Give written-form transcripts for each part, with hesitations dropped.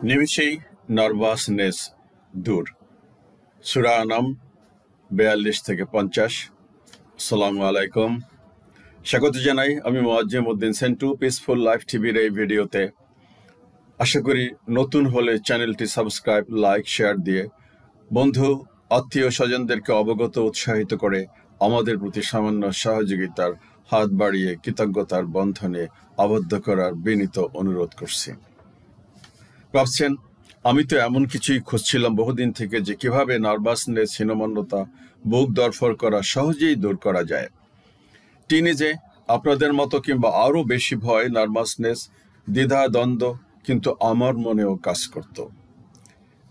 নিমিষেই নার্ভাসনেস দূর। সূরা আনাম ৪২ থেকে ৫০। আসসালামু আলাইকুম, স্বাগত জানাই। আমি মুয়াজ্জেম উদ্দিন সেন্টু পিসফুল লাইফ টিভির এই ভিডিওতে। আশা করি নতুন হলে চ্যানেলটি সাবস্ক্রাইব, লাইক, শেয়ার দিয়ে বন্ধু আত্মীয় স্বজনদেরকে অবগত উৎসাহিত করে আমাদের প্রতি সামান্য সহযোগিতার হাত বাড়িয়ে কৃতজ্ঞতার বন্ধনে আবদ্ধ করার বিনীত অনুরোধ করছি। ভাবছেন, আমি তো এমন কিছুই খুঁজছিলাম বহুদিন থেকে যে কিভাবে নার্ভাসনেস, হীনমন্যতা, বুক দরফর করা সহজেই দূর করা যায়। টিনেজে আপনাদের মতো কিংবা আরও বেশি ভয়, নার্ভাসনেস, দ্বিধা, দ্বন্দ্ব কিন্তু আমার মনেও কাজ করত।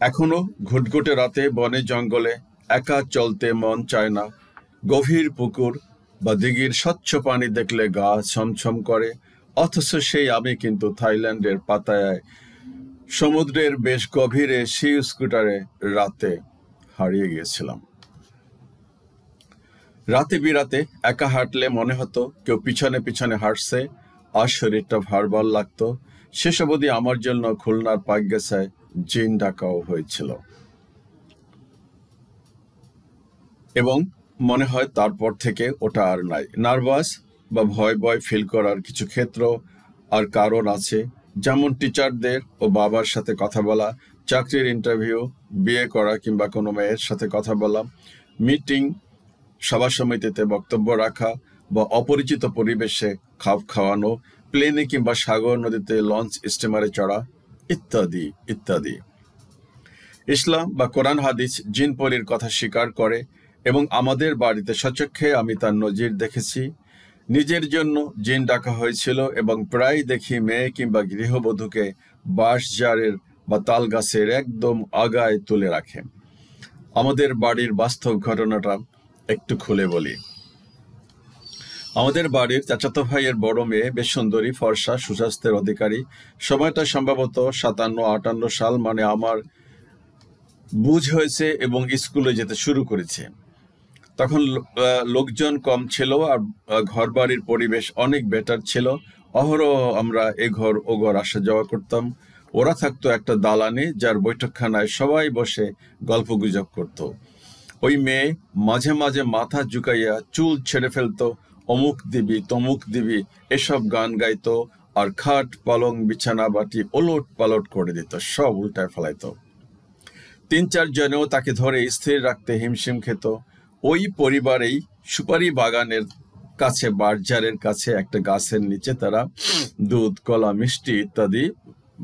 এখনো ঘুটঘুটে রাতে বনে জঙ্গলে একা চলতে মন চায় না। গভীর পুকুর বা দিঘির স্বচ্ছ পানি দেখলে গা ছমছম করে। অথচ সেই আমি কিন্তু থাইল্যান্ডের পাতায়ায় সমুদ্রের বেশ গভীরে সি স্কুটারে রাতে হারিয়ে গিয়েছিলাম। রাতে বিরাতে একা হাঁটলে মনে হতো কেউ পিছনে পিছনে হাঁটছে, আর শরীরটা ভারবার লাগতো। শেষ অবধি আমার জন্য খুলনার পাইকগাছায় জিন ডাকাও হয়েছিল। এবং মনে হয় তারপর থেকে ওটা আর নাই। নার্ভাস বা ভয় ভয় ফিল করার কিছু ক্ষেত্র আর কারণ আছে, যেমন টিচারদের ও বাবার সাথে কথা বলা, চাকরির ইন্টারভিউ, বিয়ে করা কিংবা কোনো মেয়ের সাথে কথা বলা, মিটিং, সভা সমিতিতে বক্তব্য রাখা বা অপরিচিত পরিবেশে খাপ খাওয়ানো, প্লেনে কিংবা সাগর নদীতে লঞ্চ স্টিমারে চড়া, ইত্যাদি ইত্যাদি। ইসলাম বা কোরআন হাদিস জিন পরীর কথা স্বীকার করে এবং আমাদের বাড়িতে সচক্ষে আমি তার নজির দেখেছি। নিজের জন্য জিন ডাকা হয়েছিল এবং প্রায় দেখি মেয়ে কিংবা গৃহবধূকে বাঁশঝাড়ের বা তাল গাছের একদম আগায় তুলে রাখে। আমাদের বাড়ির বাস্তব ঘটনাটা একটু খুলে বলি। আমাদের বাড়ির চাচাতো ভাইয়ের বড় মেয়ে বেশ সুন্দরী, ফর্সা, সুস্বাস্থ্যের অধিকারী। সময়টা সম্ভবত ৫৭-৫৮ সাল, মানে আমার বুঝ হয়েছে এবং স্কুলে যেতে শুরু করেছে। তখন লোকজন কম ছিল আর ঘর বাড়ির পরিবেশ অনেক বেটার ছিল। অহরহ আমরা এ ঘর ও ঘর আসা যাওয়া করতাম। ওরা থাকতো একটা দালানে, যার বৈঠকখানায় সবাই বসে গল্প গুজব করত। ওই মেয়ে মাঝে মাঝে মাথা ঝুঁকাইয়া চুল ছেড়ে ফেলতো, অমুক দিবি তমুক দিবি এসব গান গাইতো, আর খাট পালং বিছানা বাটি ওলট পালট করে দিত, সব উল্টায় ফেলাইতো। ৩-৪ জনেও তাকে ধরে স্থির রাখতে হিমশিম খেত। ওই পরিবারেই সুপারি বাগানের কাছে, বারজারের কাছে একটা গাছের নিচে তারা দুধ, কলা, মিষ্টি ইত্যাদি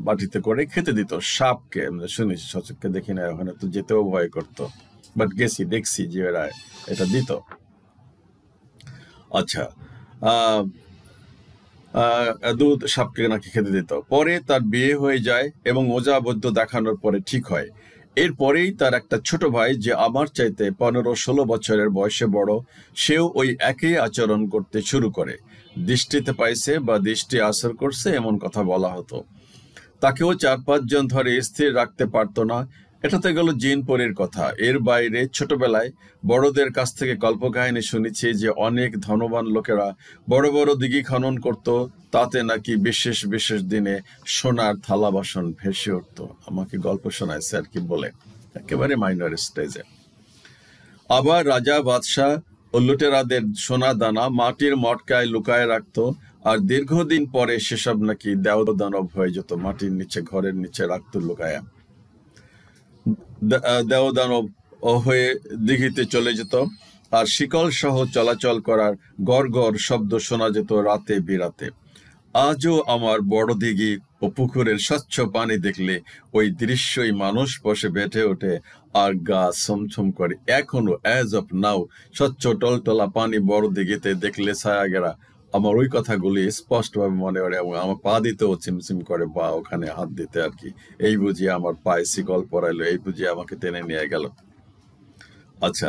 বাটিতে করে খেতে দিত সাপকে। আমরা শুনেছি, সচক্ষে দেখি না, ওখানে তো যেতেও ভয় করতো, বাট গেছি, দেখছি যে এরা এটা দিত। আচ্ছা, দুধ সাপকে নাকি খেতে দিত। পরে তার বিয়ে হয়ে যায় এবং ওজা বৈদ্য দেখানোর পরে ঠিক হয়। এরপরেই তার একটা ছোট ভাই, যে আমার চাইতে ১৫-১৬ বছরের বয়সে বড়, সেও ওই একই আচরণ করতে শুরু করে। দৃষ্টিতে পাইছে বা দৃষ্টি আসর করছে এমন কথা বলা হতো। তাকেও ৪-৫ জন ধরে স্থির রাখতে পারতো না। এটাতে গেল জিন পরীর কথা। এর বাইরে ছোটবেলায় বড়দের কাছ থেকে কল্পকাহিনী শুনেছি যে অনেক ধনবান লোকেরা বড় বড় দিঘি খনন করত, তাতে নাকি বিশেষ বিশেষ দিনে সোনার থালা বাসন ভেসে উঠত। আমাকে গল্প শোনায় স্যার কি বলে, একেবারে মাইনর স্টেজে। আবার রাজা, বাদশাহ ও লুটেরাদের সোনা দানা মাটির মটকায় লুকায় রাখত, আর দীর্ঘদিন পরে সেসব নাকি দেওদানব হয়ে যেত, মাটির নিচে, ঘরের নিচে রাখত লুকায়া। দেওদানব হয়ে দিঘিতে চলে যেত, আর শিকল সহ চলাচল করার গড় গড় শব্দ শোনা যেত রাতে বিরাতে। আজও আমার বড় দিঘি ও পুকুরের স্বচ্ছ পানি দেখলে ওই দৃশ্যই মানুষ বসে বেঁটে ওঠে আর গা ছমছম করে। এখনো অ্যাজ অফ নাও স্বচ্ছ টলটলা পানি বড় দিঘিতে দেখলে ছায়া গেরা আমার ওই কথাগুলি স্পষ্টভাবে মনে পড়ে এবং আমার পা দিতেও চিমচিম করে, বা ওখানে হাত দিতে আর কি। এই বুঝিয়ে আমার পায়ে শিকল পরাইলো, এই বুঝিয়ে আমাকে টেনে নিয়ে গেল। আচ্ছা,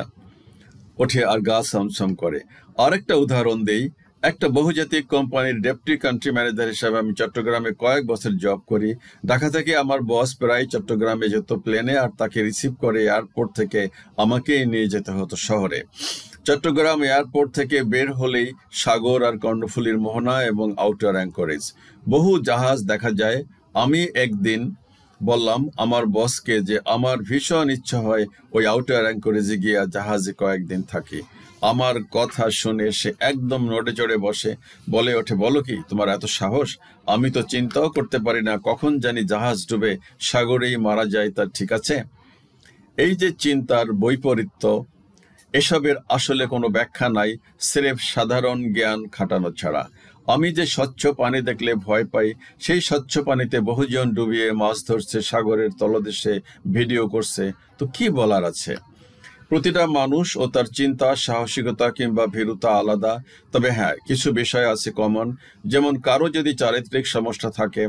ওঠে আর গা ছমছম করে। আরেকটা উদাহরণ দেই। একটা বহুজাতিক কোম্পানির ডেপুটি কান্ট্রি ম্যানেজার হিসাবে আমি চট্টগ্রামে কয়েক বছর জব করি। ঢাকা থেকে আমার বস প্রায় চট্টগ্রামে যেত প্লেনে, আর তাকে রিসিভ করে এয়ারপোর্ট থেকে আমাকেই নিয়ে যেতে হতো শহরে। চট্টগ্রাম এয়ারপোর্ট থেকে বের হলেই সাগর আর কর্ণফুলীর মোহনা এবং আউটার অ্যাঙ্করেজ, বহু জাহাজ দেখা যায়। আমি একদিন বললাম আমার বসকে যে আমার ভীষণ ইচ্ছা হয় ওই আউটার অ্যাঙ্করেজে গিয়ে জাহাজে কয়েকদিন থাকি। আমার কথা শুনে সে একদম নড়ে চড়ে বসে, বলে ওঠে, বলো কি, তোমার এত সাহস? আমি তো চিন্তাও করতে পারি না, কখন জানি জাহাজ ডুবে সাগরেই মারা যায়, তার ঠিক আছে? এই যে চিন্তার বৈপরীত্য, এসবের আসলে কোনো ব্যাখ্যা নাই, স্রেফ সাধারণ জ্ঞান খাটানো ছাড়া। আমি যে স্বচ্ছ পানি দেখলে ভয় পাই, সেই স্বচ্ছ পানিতে বহুজন ডুবিয়ে মাছ ধরছে, সাগরের তলদেশে ভিডিও করছে, তো কি বলার আছে? প্রতিটা মানুষ ও তার চিন্তা, সাহসিকতা কিংবা ভীরুতা আলাদা। তবে হ্যাঁ, কিছু বিষয় আছে কমন। যেমন কারো যদি চারিত্রিক সমস্যা থাকে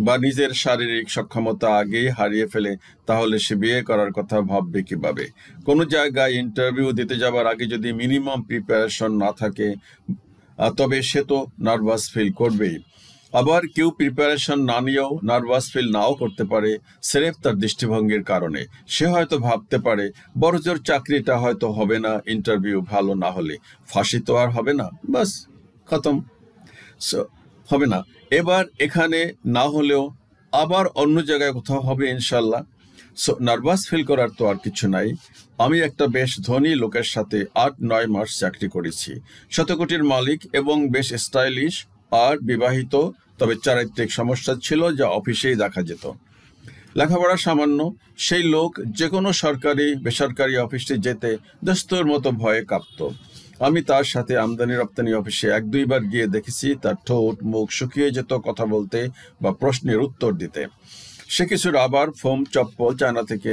বা নিজের শারীরিক সক্ষমতা আগেই হারিয়ে ফেলে, তাহলে সে বিয়ে করার কথা ভাববে কিভাবে? কোনো জায়গায় ইন্টারভিউ দিতে যাবার আগে যদি মিনিমাম প্রিপারেশন না থাকে, তবে সে তো নার্ভাস ফিল করবেই। আবার কেউ প্রিপারেশন না নিয়েও নার্ভাস ফিল নাও করতে পারে, স্রেফ তার দৃষ্টিভঙ্গির কারণে। সে হয়তো ভাবতে পারে বড়জোর চাকরিটা হয়তো হবে না, ইন্টারভিউ ভালো না হলে। ফাঁসি তো আর হবে না, বাস খতম, হবে না। এবার এখানে না হলেও আবার অন্য জায়গায় কোথাও হবে ইনশাল্লাহ। নার্ভাস ফিল করার তো আর কিছু নাই। আমি একটা বেশ ধনী লোকের সাথে ৮-৯ মাস চাকরি করেছি, শতকোটির মালিক এবং বেশ স্টাইলিশ আর বিবাহিত। তবে চারিত্রিক সমস্যা ছিল যা অফিসেই দেখা যেত। লেখাপড়া সামান্য। সেই লোক যে কোনো সরকারি বেসরকারি অফিসে যেতে দস্তুর মতো ভয়ে কাঁপত। আমি তার সাথে আমদানি রপ্তানি অফিসে ১-২ বার গিয়ে দেখেছি, তার ঠোঁট মুখ শুকিয়ে যেত কথা বলতে বা প্রশ্নের উত্তর দিতে। সে কিছু রাবার, ফোম, চপ্পল চায়না থেকে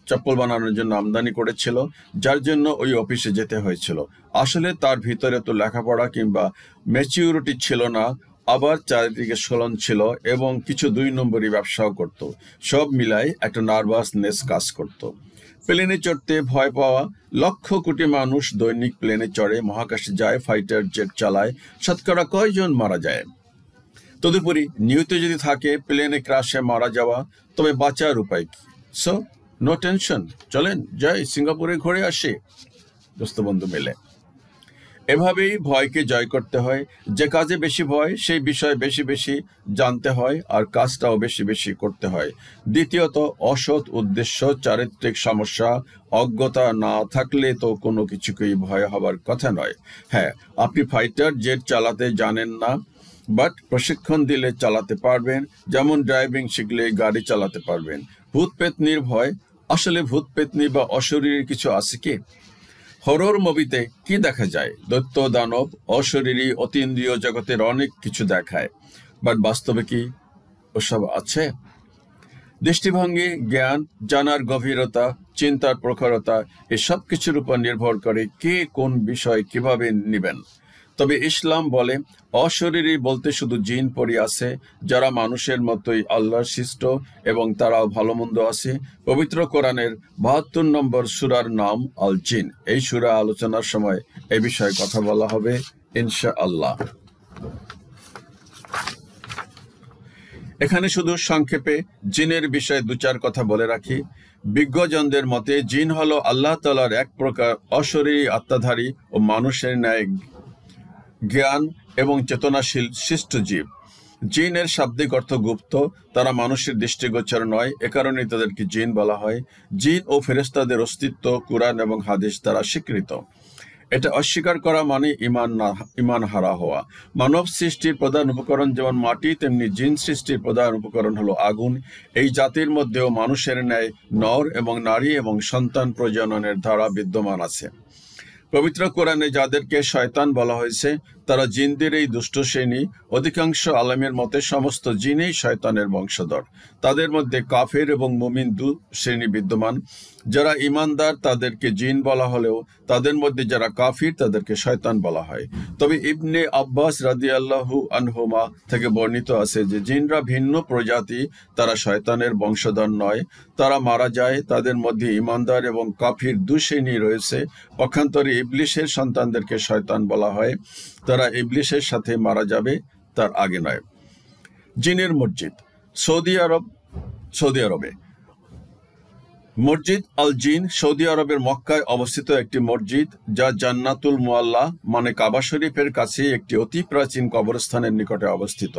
চপ্পল বানানোর জন্য আমদানি করেছিল, যার জন্য ওই অফিসে যেতে হয়েছিল। আসলে তার ভিতরে তো লেখাপড়া কিংবা ম্যাচিউরিটি ছিল না, আবার চারিদিকে স্খলন ছিল এবং কিছু ২ নম্বরই ব্যবসাও করত। সব মিলাই একটা নার্ভাসনেস কাজ করত। প্লেনে চড়তে ভয় পাওয়া। লক্ষ কোটি মানুষ দৈনিক প্লেনে চড়ে, মহাকাশে যায়, ফাইটার জেট চালায়, শতকরা কয়জন মারা যায়? তদুপরি নিয়ত যদি থাকে প্লেনে ক্রাশে মারা যাওয়া, তবে বাঁচার উপায় কি? সো নো টেনশন, চলেন যাই সিঙ্গাপুরে ঘুরে আসি দোস্ত বন্ধু মিলে। এভাবেই ভয়কে জয় করতে হয়। যে কাজে বেশি ভয়, সেই বিষয়ে বেশি বেশি জানতে হয় আর কাজটাও বেশি বেশি করতে হয়। দ্বিতীয়ত, অসৎ উদ্দেশ্য, চারিত্রিক সমস্যা, অজ্ঞতা না থাকলে তো কোনো কিছুকেই ভয় হবার কথা নয়। হ্যাঁ, আপনি ফাইটার জেট চালাতে জানেন না, বাট প্রশিক্ষণ দিলে চালাতে পারবেন, যেমন ড্রাইভিং শিখলে গাড়ি চালাতে পারবেন। ভূত পেতনির ভয়, আসলে ভূত পেতনি বা অশরীরী কিছু আছে কি? হরর মুভিতে কি দেখা যায়? দৈত্য, দানব, অশরীরী, অতীন্দ্রিয় জগতের অনেক কিছু দেখায়, বাট বাস্তবে কি ওসব আছে? দৃষ্টিভঙ্গি, জ্ঞান, জানার গভীরতা, চিন্তার প্রখরতা, এসব কিছুর উপর নির্ভর করে কে কোন বিষয় কিভাবে নিবেন। তবে ইসলাম বলে অশরীরী বলতে শুধু জিন পরি আছে, যারা মানুষের মতোই আল্লাহর সৃষ্ট এবং তারাও ভালো মন্দ আছে। পবিত্র কোরআনের ৭২ নম্বর সূরার নাম আল জিন। এই সূরা আলোচনার সময় এ বিষয়ে কথা বলা হবে ইনশাআল্লাহ। এখানে শুধু সংক্ষেপে জিনের বিষয়ে ২-৪ কথা বলে রাখি। বিজ্ঞজনদের মতে জিন হলো আল্লাহ তাআলার এক প্রকার অশরীরী আত্মাধারী ও মানুষের ন্যায় জ্ঞান এবং চেতনাশীল সৃষ্ট জীব। জিনের শাব্দিক অর্থ গুপ্ত, তারা মানুষের দৃষ্টিগোচর নয়, এ কারণেই তাদেরকে জিন বলা হয়। জিন ও ফেরেশতাদের অস্তিত্ব কুরআন এবং হাদিস দ্বারা স্বীকৃত। এটা অস্বীকার করা মানে ইমান হারা হওয়া। মানব সৃষ্টির প্রধান উপকরণ যেমন মাটি, তেমনি জিন সৃষ্টির প্রধান উপকরণ হলো আগুন। এই জাতির মধ্যেও মানুষের ন্যায় নর এবং নারী এবং সন্তান প্রজননের ধারা বিদ্যমান আছে। পবিত্র কোরআনে যাদেরকে শয়তান বলা হয়েছে তারা জিনদের এই দুষ্ট শ্রেণী। অধিকাংশ আলেমের মতে সমস্ত জিনই শয়তানের বংশধর। তাদের মধ্যে কাফের এবং মুমিন ২ শ্রেণী বিদ্যমান। যারা ইমানদার তাদেরকে জিন বলা হলেও তাদের মধ্যে যারা কাফির তাদেরকে শয়তান বলা হয়। তবে ইবনে আব্বাস রাদিয়াল্লাহু আনহুমা থেকে বর্ণিত আছে যে জিনরা ভিন্ন প্রজাতি, তারা শয়তানের বংশধর নয়, তারা মারা যায়। তাদের মধ্যে ইমানদার এবং কাফির ২ শ্রেণী রয়েছে। পক্ষান্তরে ইবলিশের সন্তানদেরকে শয়তান বলা হয়, তারা ইবলিশের সাথে মারা যাবে, তার আগে নয়। জিনের মসজিদ। সৌদি আরবে মসজিদ আল জিন সৌদি আরবের মক্কায় অবস্থিত একটি মসজিদ, যা জান্নাতুল মুআল্লা মানে কাবা শরীফের কাছে একটি অতি প্রাচীন কবরস্থানের নিকটে অবস্থিত।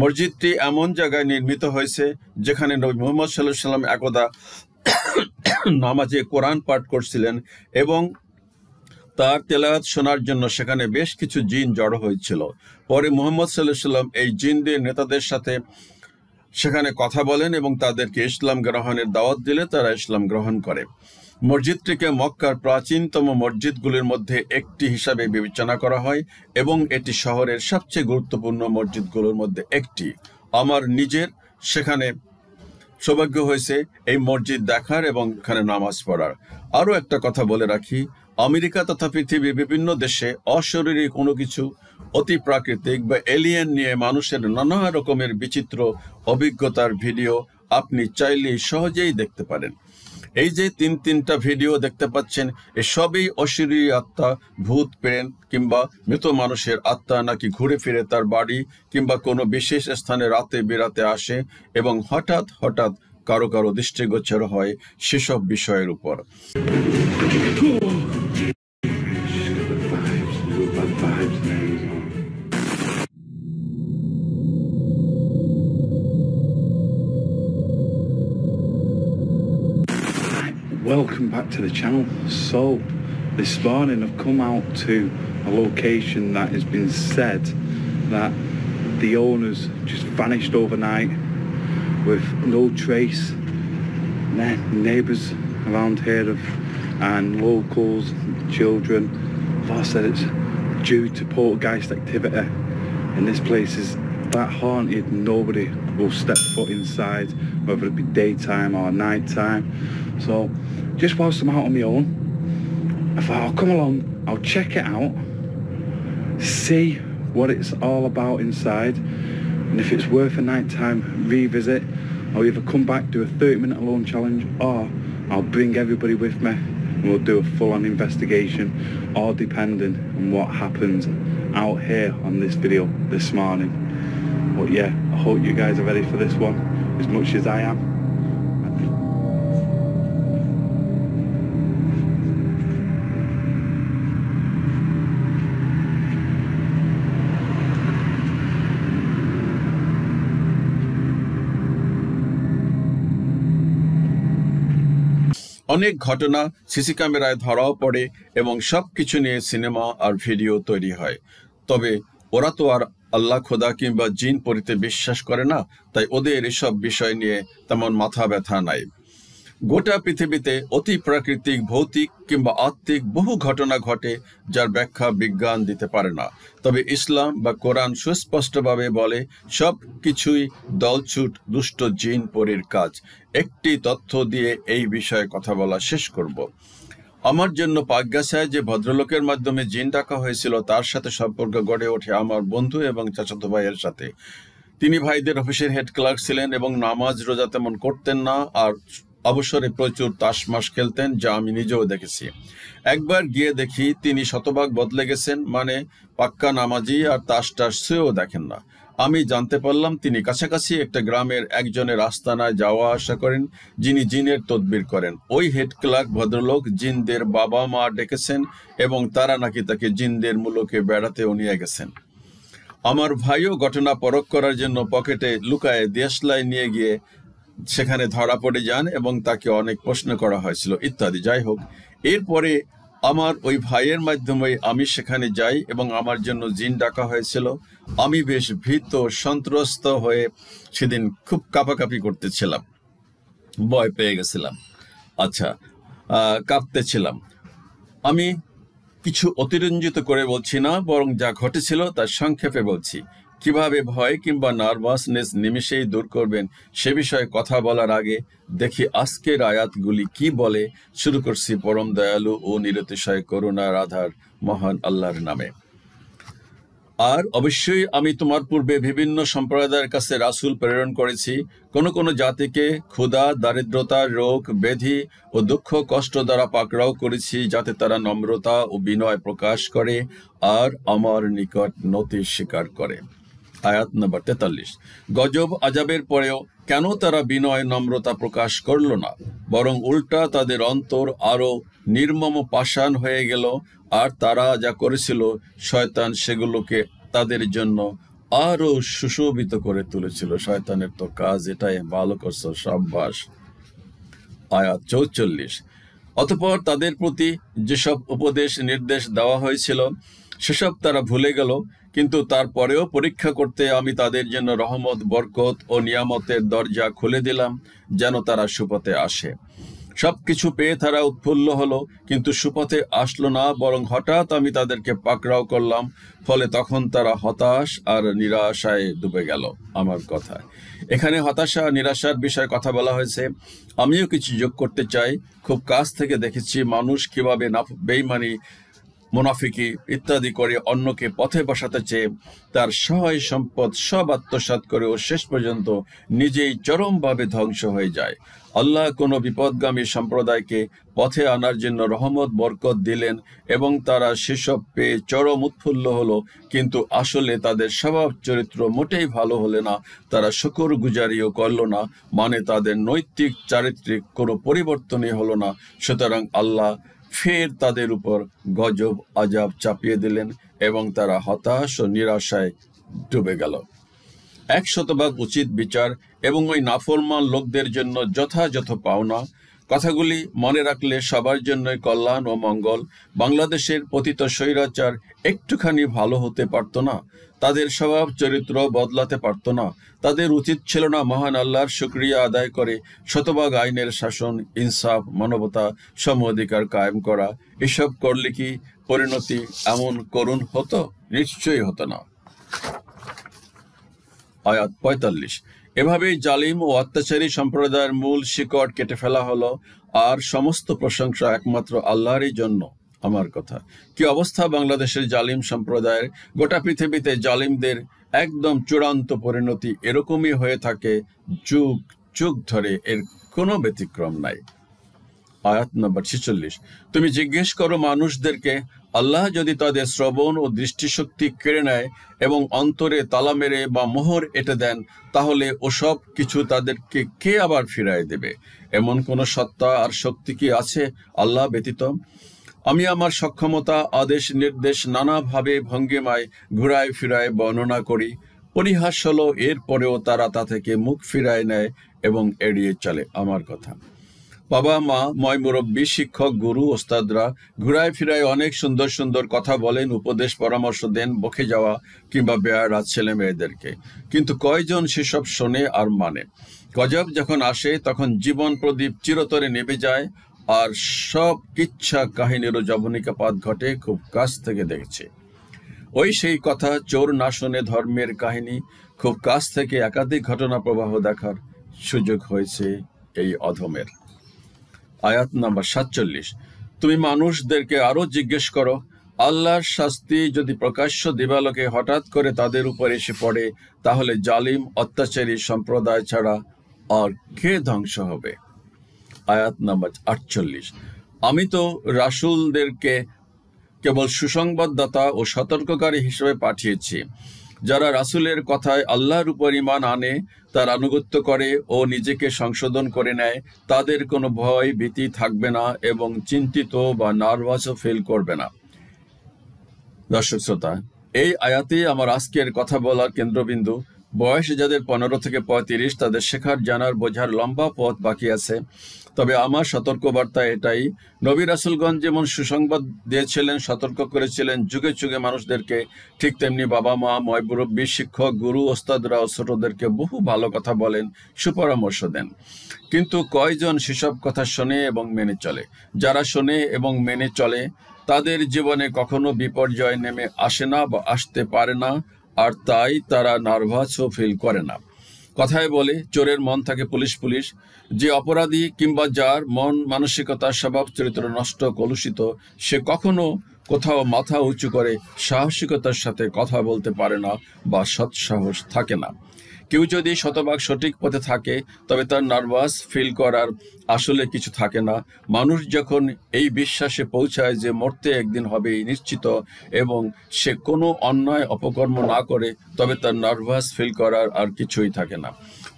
মসজিদটি এমন জায়গায় নির্মিত হয়েছে যেখানে নবী মুহাম্মদ সাল্লাল্লাহু আলাইহি ওয়াসাল্লাম একদা নামাজে কোরআন পাঠ করছিলেন এবং তার তেলাওয়াত শোনার জন্য সেখানে বেশ কিছু জিন জড়ো হয়েছিল। পরে মুহাম্মদ সাল্লাল্লাহু আলাইহি ওয়াসাল্লাম এই জিনদের নেতাদের সাথে সেখানে কথা বলেন এবং তাদেরকে ইসলাম গ্রহণের দাওয়াত দিলে তারা ইসলাম গ্রহণ করে। মসজিদটিকে মক্কার প্রাচীনতম মসজিদগুলির মধ্যে একটি হিসাবে বিবেচনা করা হয় এবং এটি শহরের সবচেয়ে গুরুত্বপূর্ণ মসজিদগুলোর মধ্যে একটি। আমার নিজের সেখানে সৌভাগ্য হয়েছে এই মসজিদ দেখার এবং এখানে নামাজ পড়ার। আরও একটা কথা বলে রাখি, আমেরিকা তথা পৃথিবীর বিভিন্ন দেশে অশরীরী কোনো কিছু, অতি প্রাকৃতিক বা এলিয়েন নিয়ে মানুষের নানা রকমের বিচিত্র অভিজ্ঞতার ভিডিও আপনি চাইলেই সহজেই দেখতে পারেন। এই যে তিনটা ভিডিও দেখতে পাচ্ছেন, এসবই অশরীরী আত্মা, ভূত, প্রেত কিংবা মৃত মানুষের আত্মা নাকি ঘুরে ফিরে তার বাড়ি কিংবা কোনো বিশেষ স্থানে রাতে বেরাতে আসে এবং হঠাৎ হঠাৎ কারো কারো দৃষ্টিগোচর হয় সেসব বিষয়ের উপর। Welcome back to the channel. So this morning I've come out to a location that has been said that the owners just vanished overnight with no trace. Neighbours around here and locals, children have all said it's due to poltergeist activity, and this place is that haunted. Nobody will step foot inside, whether it be daytime or night time. So just whilst I'm out on my own, I thought I'll come along, I'll check it out, see what it's all about inside, and if it's worth a nighttime revisit, I'll either come back, do a 30-minute alone challenge, or I'll bring everybody with me and we'll do a full-on investigation, all depending on what happens out here on this video this morning. But yeah, I hope you guys are ready for this one as much as I am. অনেক ঘটনা CC ক্যামেরায় ধরাও পড়ে এবং সবকিছু নিয়ে cinema আর video তৈরি হয়। তবে ওরা তো আর আল্লাহ, খোদা কিংবা জিন পরিতে বিশ্বাস করে না, তাই ওদের এসব বিষয় নিয়ে তেমন মাথা ব্যথা নাই। গোটা পৃথিবীতে অতি প্রাকৃতিক, ভৌতিক কিংবা আত্মিক বহু ঘটনা ঘটে যার ব্যাখ্যা বিজ্ঞান দিতে পারে না। তবে ইসলাম বা কোরআন সুস্পষ্টভাবে বলে সব কিছুই দলছুট দুষ্ট জিন পরীর কাজ। একটি তথ্য দিয়ে এই বিষয়ে কথা বলা শেষ করব। আমার জন্য পাগ্যাসায় যে ভদ্রলোকের মাধ্যমে জিন ডাকা হয়েছিল তার সাথে সম্পর্ক গড়ে ওঠে আমার বন্ধু এবং চাচাতো ভাইয়ের সাথে। তিনি ভাইদের অফিসের হেড ক্লার্ক ছিলেন এবং নামাজ রোজা তেমন করতেন না, আর অবসরে প্রচুর তাসমাস খেলতেন, যা আমি নিজেও দেখেছি। একবার গিয়ে দেখি তিনি শতভাগ বদলে গেছেন, মানে পাক্কা নামাজি আর তাস ছুঁয়েও দেখেন না। আমি জানতে পারলাম তিনি কাছাকাছি একটা গ্রামের একজনের আস্তানায় যাওয়া আসা করেন, যিনি জিনের তদবির করেন। ওই হেড ক্লার্ক ভদ্রলোক জিনদের বাবা মা ডেকেছেন এবং তারা নাকি তাকে জিনদের মুলুকে বেড়াতেও নিয়ে গেছেন। আমার ভাইও ঘটনা পরখ করার জন্য পকেটে লুকায়ে দেশলাই নিয়ে গিয়ে সেখানে ধরা পড়ে যান এবং তাকে অনেক প্রশ্ন করা হয়েছিল ইত্যাদি। যাই হোক, এরপরে আমার ওই ভাইয়ের মাধ্যমে আমি সেখানে যাই এবং আমার জন্য জিন ডাকা হয়েছিল। আমি বেশ ভীত সন্ত্রস্ত হয়ে সেদিন খুব কাঁপাকাঁপি করতেছিলাম, ভয় পেয়ে গেছিলাম, কাঁপতেছিলাম। আমি কিছু অতিরঞ্জিত করে বলছি না, বরং যা ঘটেছিল তার সংক্ষেপে বলছি। কিভাবে ভয় কিংবা নার্ভাসনেস নিমেষেই দূর করবেন সে বিষয়ে কথা বলার আগে দেখি আজকের আয়াতগুলি কি বলে। শুরু করছি পরম দয়ালু ও নিরতিশয় করুণার আধার মহান আল্লাহর নামে। আর অবশ্যই আমি তোমার পূর্বে বিভিন্ন সম্প্রদায়ের কাছে রাসূল প্রেরণ করেছি। কোন কোন জাতিকে ক্ষুধা, দারিদ্রতা, রোগ, ব্যাধি ও দুঃখ কষ্ট দ্বারা পাকড়াও করেছি, যাতে তারা নম্রতা ও বিনয় প্রকাশ করে আর আমার নিকট নতি স্বীকার করে। আয়াত নম্বর 43। গজব আজাবের পরেও কেন তারা বিনয় নম্রতা প্রকাশ করল না, বরং উল্টা তাদের অন্তর আরো নির্মম পাষাণ হয়ে গেল, আর তারা যা করেছিল শয়তান সেগুলোকে তাদের জন্য আরো সুশোভিত করে তুলেছিল। শয়তানের তো কাজ এটাই, ভালো করছো, সাব্বাস। আয়াত 44। অতঃপর তাদের প্রতি যেসব উপদেশ নির্দেশ দেওয়া হয়েছিল সেসব তারা ভুলে গেল, কিন্তু তারপরেও পরীক্ষা করতে আমি তাদের জন্য রহমত, বরকত ও নিয়ামতের দরজা খুলে দিলাম যেন তারা সুপথে আসে। সবকিছু পেয়ে তারা উৎফুল্ল হলো, কিন্তু সুপথে আসলো না, বরং হঠাৎ আমি তাদেরকে পাকড়াও করলাম। ফলে তখন তারা হতাশ আর নিরাশায় ডুবে গেল। আমার কথা, এখানে হতাশা নিরাশার বিষয়ে কথা বলা হয়েছে। আমিও কিছু যোগ করতে চাই। খুব কাছ থেকে দেখেছি মানুষ কিভাবে বেইমানি, মুনাফিকি ইত্যাদি করে অন্যকে পথে বসাতে চেয়ে তার সহায় সম্পদ সব আত্মসাৎ করে ও শেষ পর্যন্ত নিজেই চরমভাবে ধ্বংস হয়ে যায়। আল্লাহ কোনো বিপদগামী সম্প্রদায়কে পথে আনার জন্য রহমত বরকত দিলেন এবং তারা সেসব পেয়ে চরম উৎফুল্ল হলো, কিন্তু আসলে তাদের স্বভাব চরিত্র মোটেই ভালো হলে না, তারা শুকর গুজারিও করল না, মানে তাদের নৈতিক চারিত্রিক কোনো পরিবর্তনই হলো না। সুতরাং আল্লাহ ফের তাদের উপর গজব আযাব চাপিয়ে দিলেন এবং তারা হতাশ ও নিরাশায় ডুবে গেল। 100% উচিত বিচার এবং ওই নাফরমান লোকদের জন্য যথাযথ পাওনা। কথাগুলি মনে রাখলে সবার জন্যই কল্যাণ ও মঙ্গল। বাংলাদেশের পতিত স্বৈরাচার একটুখানি ভালো হতে পারত না? তাদের স্বভাব চরিত্র বদলাতে পারত না? তাদের উচিত ছিল না মহান আল্লাহর শুকরিয়া আদায় করে শতভাগ আইনের শাসন, ইনসাফ, মানবতা, সম অধিকার কায়েম করা? এসব করলে কি পরিণতি এমন করুণ হতো? নিশ্চয়ই হতো না। আয়াত 45। এভাবেই জালিম ও অত্যাচারী সম্প্রদায়ের মূল শিকড় কেটে ফেলা হলো, আর সমস্ত প্রশংসা একমাত্র আল্লাহরই জন্য। আমার কথা, কি অবস্থা বাংলাদেশের জালিম সম্প্রদায়ের! গোটা পৃথিবীতে জালিমদের একদম চূড়ান্ত পরিণতি এরকমই হয়ে থাকে, যুগ যুগ ধরে, এর কোনো ব্যতিক্রম নাই। আয়াত নম্বর 46। তুমি জিজ্ঞেস করো মানুষদেরকে, আল্লাহ যদি তাদের শ্রবণ ও দৃষ্টিশক্তি কেড়ে নেয় এবং অন্তরে তালা মেরে বা মোহর এঁটে দেন, তাহলে ওসব কিছু তাদেরকে কে আবার ফিরায় দেবে? এমন কোন সত্তা আর শক্তি কি আছে আল্লাহ ব্যতীত? আমি আমার সক্ষমতা, আদেশ নির্দেশ নানাভাবে ভঙ্গিমায় ঘুরায় ফিরায় বর্ণনা করি। পরিহাস হলো এরপরেও তারা তা থেকে মুখ ফিরায় নেয় এবং এড়িয়ে চলে। আমার কথা, বাবা মা, ময় মুরব্বী, শিক্ষক, গুরু, ওস্তাদরা ঘুরায় ফিরায় অনেক সুন্দর সুন্দর কথা বলেন, উপদেশ পরামর্শ দেন বকে যাওয়া কিংবা বেয়ারা ছেলে মেয়েদেরকে, কিন্তু কয়জন সেসব শোনে আর মানে? গজব যখন আসে তখন জীবন প্রদীপ চিরতরে নেভে যায়, আর সব কিচ্ছা কাহিনীরও জবনিকাপাত ঘটে। খুব কাছ থেকে দেখছে। ওই সেই কথা, চোর না শুনে ধর্মের কাহিনী। খুব কাছ থেকে একাধিক ঘটনা প্রবাহ দেখার সুযোগ হয়েছে এই অধমের। আয়াত নাম্বার 47। তুমি মানুষদেরকে আরো জিজ্ঞেস করো, আল্লাহর শাস্তি যদি প্রকাশ্য দিবালোকে হঠাৎ করে তাদের উপর এসে পড়ে, তাহলে জালিম অত্যাচারী সম্প্রদায় ছাড়া আর কে ধ্বংস হবে? আয়াত নাম্বার 48। আমি তো রাসূলদেরকে কেবল সুসংবাদদাতা ও সতর্ককারী হিসেবে পাঠিয়েছি। যারা রাসূলের কথায় আল্লাহর উপর ঈমান আনে, তার আনুগত্য করে ও নিজেকে সংশোধন করে নেয়, তাদের কোনো ভয় ভীতি থাকবে না এবং চিন্তিত বা নার্ভাসও ফিল করবে না। দর্শক শ্রোতা, এই আয়াতে আমার আজকের কথা বলার কেন্দ্রবিন্দু। বয়স যাদের 15 থেকে 35, তাদের শেখার, জানার, বোঝার লম্বা পথ বাকি আছে। তবে আমার সতর্কবার্তা এটাই, নবী রাসূলগণ যেমন সুসংবাদ দিয়েছিলেন, সতর্ক করেছিলেন যুগে যুগে মানুষদেরকে, ঠিক তেমনি বাবা মা, ময়মুরব্বী, শিক্ষক, গুরু, ওস্তাদরাও ছোটদেরকে বহু ভালো কথা বলেন, সুপরামর্শ দেন। কিন্তু কয়জন সেসব কথা শোনে এবং মেনে চলে? যারা শোনে এবং মেনে চলে তাদের জীবনে কখনো বিপর্যয় নেমে আসে না বা আসতে পারে না, আর তাই তারা নার্ভাসও ফিল করে না। কথায় বলে, চোরের মন থাকে পুলিশ পুলিশ। যে অপরাধী কিংবা যার মন মানসিকতা, স্বভাব চরিত্র নষ্ট, কলুষিত, সে কখনো কোথাও মাথা উঁচু করে সাহসিকতার সাথে কথা বলতে পারে না বা সৎসাহস থাকে না। কেউ যদি শতভাগ সঠিক পথে থাকে, তবে তার নার্ভাস ফিল করার আসলে কিছু থাকে না। মানুষ যখন এই বিশ্বাসে পৌঁছায় যে মরতে একদিন হবেই নিশ্চিত, এবং সে কোনো অন্যায় অপকর্ম না করে, তবে তার নার্ভাস ফিল করার আর কিছুই থাকে না।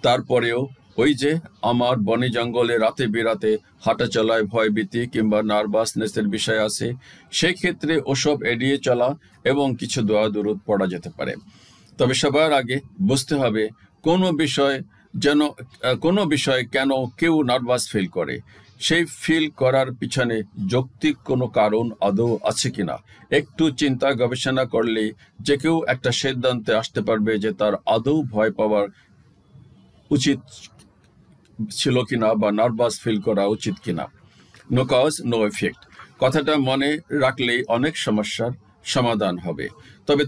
তারপরেও ওই যে আমার বনে জঙ্গলে রাতে বিরাতে হাঁটা চলায় ভয়ভীতি কিংবা নার্ভাসনেসের বিষয় আছে, সেক্ষেত্রে ওসব এড়িয়ে চলা এবং কিছু দোয়া দুরূদ পড়া যেতে পারে। তবে সবার আগে বুঝতে হবে কোনো বিষয় কেন কেউ নার্ভাস ফিল করে, সেই ফিল করার পিছনে যৌক্তিক কোনো কারণ আদৌ আছে কিনা। একটু চিন্তা গবেষণা করলে যে কেউ একটা সিদ্ধান্তে আসতে পারবে যে তার আদৌ ভয় পাওয়ার উচিত ছিল কিনা বা নার্ভাস ফিল করা উচিত কিনা। নো কজ নো এফেক্ট কথাটা মনে রাখলেই অনেক সমস্যার সমাধান হবে। তবে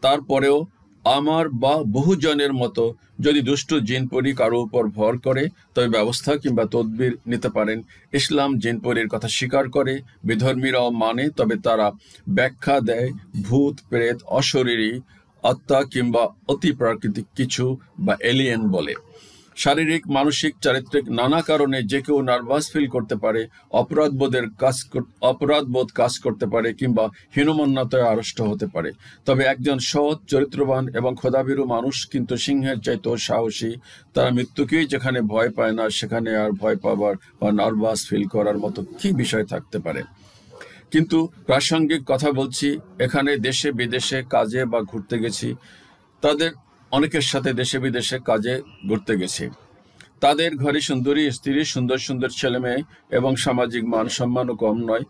তারপরেও আমার বা বহুজনের মতো যদি দুষ্ট জিনপরি কারো উপর ভর করে, তবে ব্যবস্থা কিংবা তদবির নিতে পারেন। ইসলাম জিনপরির কথা স্বীকার করে, বিধর্মীরাও মানে, তবে তারা ব্যাখ্যা দেয় ভূত প্রেত, অশরীরী আত্মা কিংবা অতি প্রাকৃতিক কিছু বা এলিয়েন বলে। শারীরিক, মানসিক, চারিত্রিক নানা কারণে যে কেউ নার্ভাস ফিল করতে পারে, অপরাধবোধ কাজ করতে পারে কিংবা হীনমন্যতায় আড়ষ্ট হতে পারে। তবে একজন সৎ, চরিত্রবান এবং খোদাভীরু মানুষ কিন্তু সিংহের চাইতেও সাহসী। তারা মৃত্যুকেই যেখানে ভয় পায় না, সেখানে আর ভয় পাবার বা নার্ভাস ফিল করার মতো কি বিষয় থাকতে পারে। কিন্তু প্রাসঙ্গিক কথা বলছি, এখানে দেশে বিদেশে কাজে বা ঘুরতে গেছি, তাদের অনেকের সাথে দেশে বিদেশে কাজে ঘুরতে গেছি। তাদের ঘরে সুন্দরী স্ত্রী, সুন্দর সুন্দর ছেলে মেয়ে এবং সামাজিক মান সম্মানও কম নয়।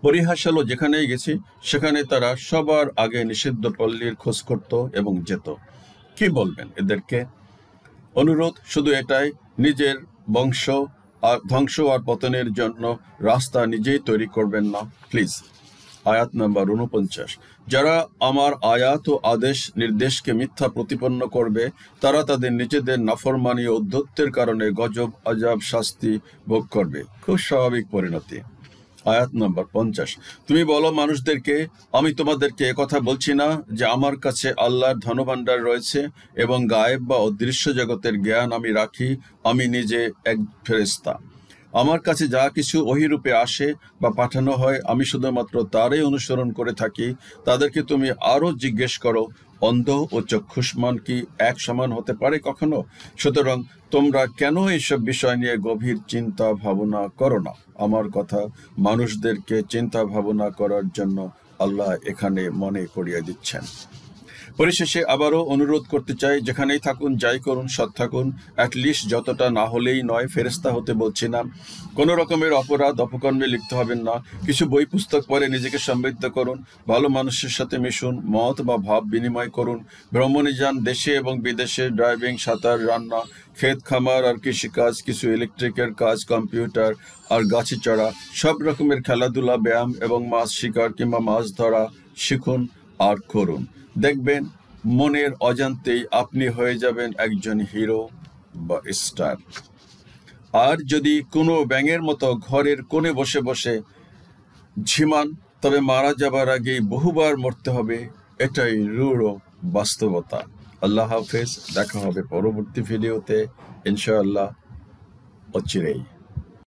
পরিহাস হলো, যেখানেই গেছি সেখানে তারা সবার আগে নিষিদ্ধ পল্লীর খোঁজ করত এবং যেত। কি বলবেন এদেরকে? অনুরোধ শুধু এটাই, নিজের বংশ ধ্বংস আর পতনের জন্য রাস্তা নিজেই তৈরি করবেন না প্লিজ। আয়াত নাম্বার 49। যারা আমার আয়াত ও আদেশ নির্দেশকে মিথ্যা প্রতিপন্ন করবে, তারা তাদের নিজেদের নাফরমানি ও উদ্ধত্তের কারণে গজব আযাব শাস্তি ভোগ করবে। খুব স্বাভাবিক পরিণতি। আয়াত নাম্বার 50। তুমি বলো মানুষদেরকে, আমি তোমাদেরকে একথা বলছি না যে আমার কাছে আল্লাহর ধনভাণ্ডার রয়েছে এবং গায়েব বা অদৃশ্য জগতের জ্ঞান আমি রাখি। আমি নিজে এক ফেরেশতা। আমার কাছে যা কিছু ওহীরূপে আসে বা পাঠানো হয়, আমি শুধুমাত্র তারই অনুসরণ করে থাকি। তাদেরকে তুমি আরও জিজ্ঞেস করো, অন্ধ ও চক্ষুষ্মান কি এক সমান হতে পারে কখনো? সুতরাং তোমরা কেন এইসব বিষয় নিয়ে গভীর চিন্তা ভাবনা করো না? আমার কথা মানুষদেরকে চিন্তা ভাবনা করার জন্য আল্লাহ এখানে মনে করিয়ে দিচ্ছেন। পরিশেষে আবারও অনুরোধ করতে চাই, যেখানেই থাকুন, যাই করুন, সৎ থাকুন। অ্যাটলিস্ট যতটা না হলেই নয়, ফেরেশতা হতে বলছি না। কোনো রকমের অপকর্মে লিপ্ত হবেন না। কিছু বই পুস্তক পড়ে নিজেকে সমৃদ্ধ করুন। ভালো মানুষের সাথে মিশুন, মত বা ভাব বিনিময় করুন। ভ্রমণে যান, দেশে এবং বিদেশে। ড্রাইভিং, সাঁতার, রান্না, ক্ষেত খামার আর কৃষিকাজ, কিছু ইলেকট্রিকের কাজ, কম্পিউটার আর গাছে চড়া, সব রকমের খেলাধুলা, ব্যায়াম এবং মাছ শিকার কিংবা মাছ ধরা শিখুন আর করুন। দেখবেন মনের অজান্তেই আপনি হয়ে যাবেন একজন হিরো বা স্টার। আর যদি কোনো ব্যাঙের মতো ঘরের কোণে বসে বসে ঝিমান, তবে মারা যাবার আগেই বহুবার মরতে হবে। এটাই রূঢ় বাস্তবতা। আল্লাহ হাফেজ। দেখা হবে পরবর্তী ভিডিওতে ইনশাআল্লাহ অচিরেই।